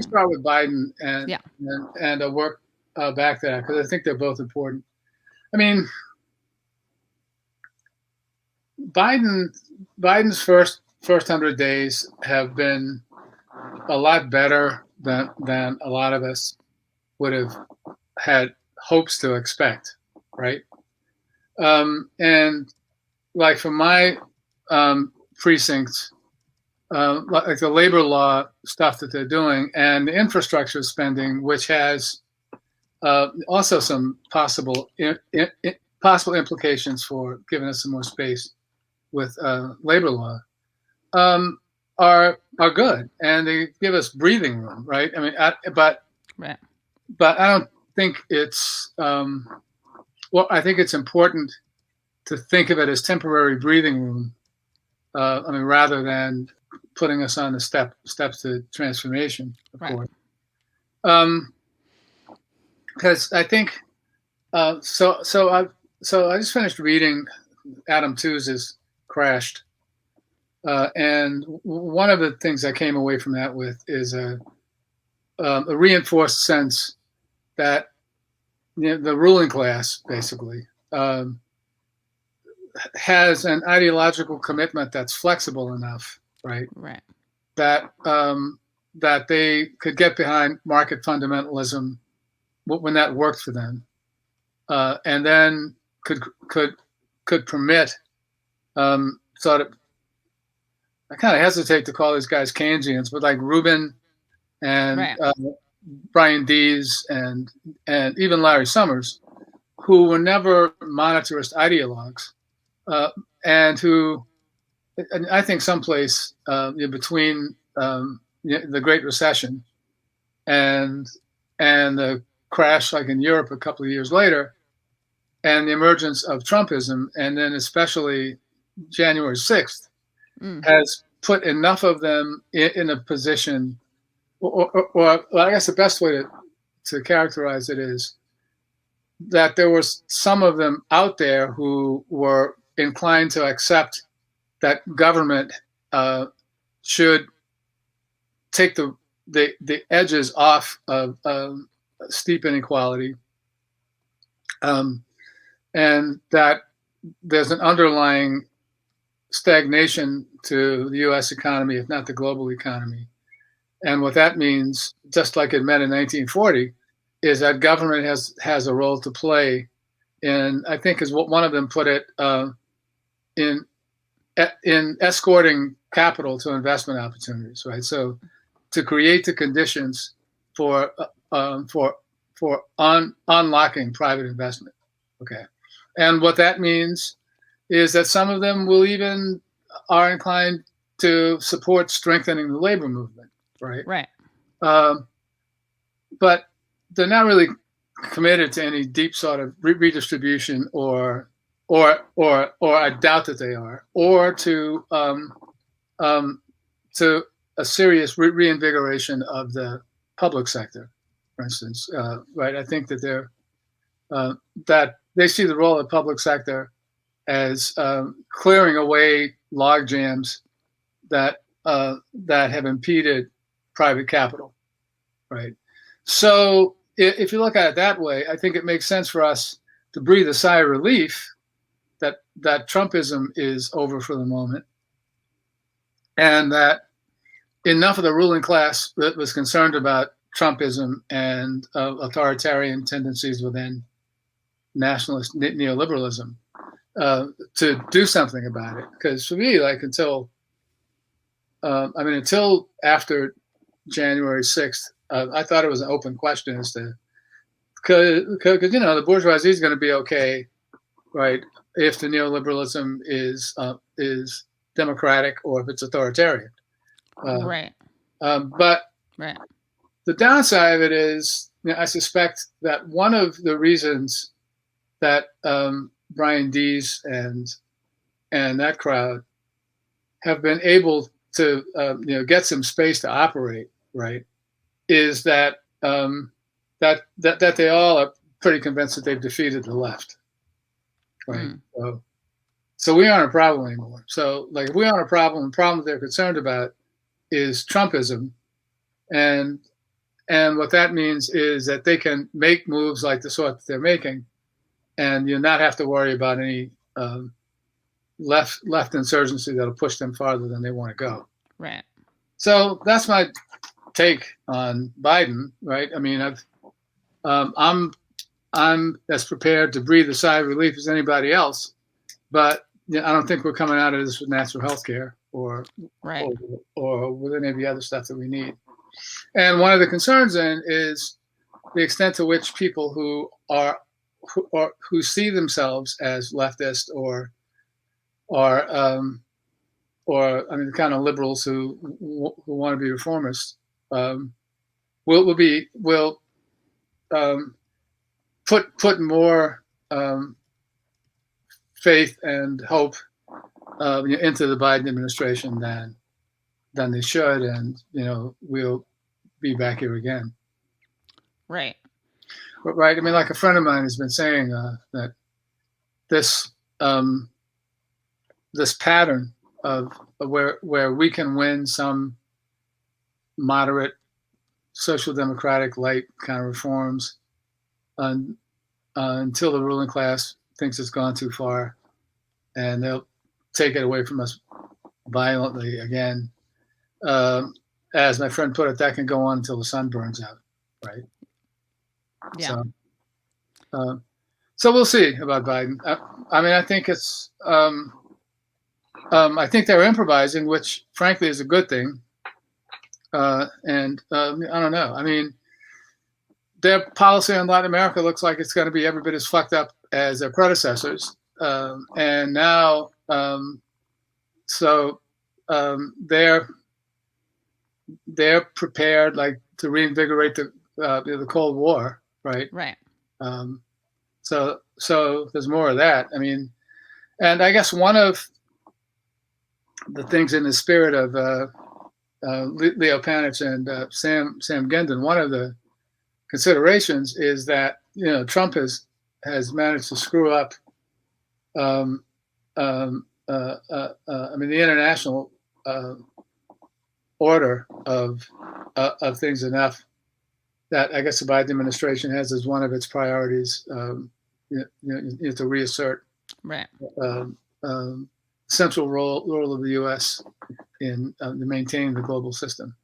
me start with Biden Yeah. and work back to that because I think they're both important. I mean, Biden Biden's first 100 days have been a lot better than a lot of us would have had hopes to expect, right? And like from my precincts, like the labor law stuff that they're doing, and the infrastructure spending, which has also some possible implications for giving us some more space with labor law, are good, and they give us breathing room, right? I mean, Right. but I don't think it's well. I think it's important to think of it as temporary breathing room. I mean, rather than putting us on the steps to transformation, of Right. course. Because I think so I just finished reading Adam Tooze's Crashed, and one of the things I came away from that with is a reinforced sense that the ruling class basically has an ideological commitment that's flexible enough, right? Right. That that they could get behind market fundamentalism when that worked for them, and then could could could permit sort of. I kind of hesitate to call these guys Keynesians, but like Rubin and Right. Brian Dees and even Larry Summers, who were never monetarist ideologues, and who and I think someplace between the Great Recession and the crash, like in Europe, a couple of years later, and the emergence of Trumpism, and then especially January 6th, Mm. has put enough of them in a position, or I guess the best way to characterize it is that there was some of them out there who were inclined to accept that government should take the edges off of steep inequality, and that there's an underlying stagnation to the U.S. economy, if not the global economy. And what that means, just like it meant in 1940, is that government has a role to play in, I think, is what one of them put it, in escorting capital to investment opportunities, right? So to create the conditions for unlocking private investment. Okay, and what that means is that some of them will even are inclined to support strengthening the labor movement, right? Right. Um, but they're not really committed to any deep sort of redistribution, or I doubt that they are, or um, to a serious reinvigoration of the public sector, for instance. Right? I think that that they see the role of the public sector as clearing away log jams that have impeded private capital, right? So if you look at it that way, I think it makes sense for us to breathe a sigh of relief that Trumpism is over for the moment, and that enough of the ruling class that was concerned about Trumpism and authoritarian tendencies within nationalist neoliberalism to do something about it. Because for me, like until after January 6th, I thought it was an open question as to because the bourgeoisie is going to be okay, right, if the neoliberalism is democratic or if it's authoritarian. Right. But Right. the downside of it is, I suspect that one of the reasons that Brian Dees and that crowd have been able to get some space to operate, right, is that that they all are pretty convinced that they've defeated the left, right? Mm. So we aren't a problem anymore. So like if we aren't a problem, the problem they're concerned about is Trumpism, and And what that means is that they can make moves like the sort that they're making, and you'll not have to worry about any left insurgency that'll push them farther than they want to go. Right. So that's my take on Biden, right? I mean, I'm as prepared to breathe a sigh of relief as anybody else, but I don't think we're coming out of this with natural health care or with any of the other stuff that we need. And one of the concerns then is the extent to which people who see themselves as leftist or I mean, the kind of liberals who want to be reformists will put more faith and hope into the Biden administration than they should, and we'll be back here again. Right. But right. I mean, like a friend of mine has been saying that this pattern of where we can win some moderate social democratic light kind of reforms until the ruling class thinks it's gone too far, and they'll take it away from us violently again. As my friend put it, that can go on until the sun burns out, right? Yeah. So we'll see about Biden. I mean, I think it's. I think they're improvising, which frankly is a good thing. And I don't know. I mean, their policy on Latin America looks like it's going to be every bit as fucked up as their predecessors. And now, they're prepared, like, to reinvigorate the Cold War, right? Right. So there's more of that. I mean, and I guess one of the things in the spirit of Leo Panitch and Sam Gendon, one of the considerations is that Trump has managed to screw up. I mean, the international order of things enough that I guess the Biden administration has as one of its priorities to reassert central role of the U.S. in maintaining the global system.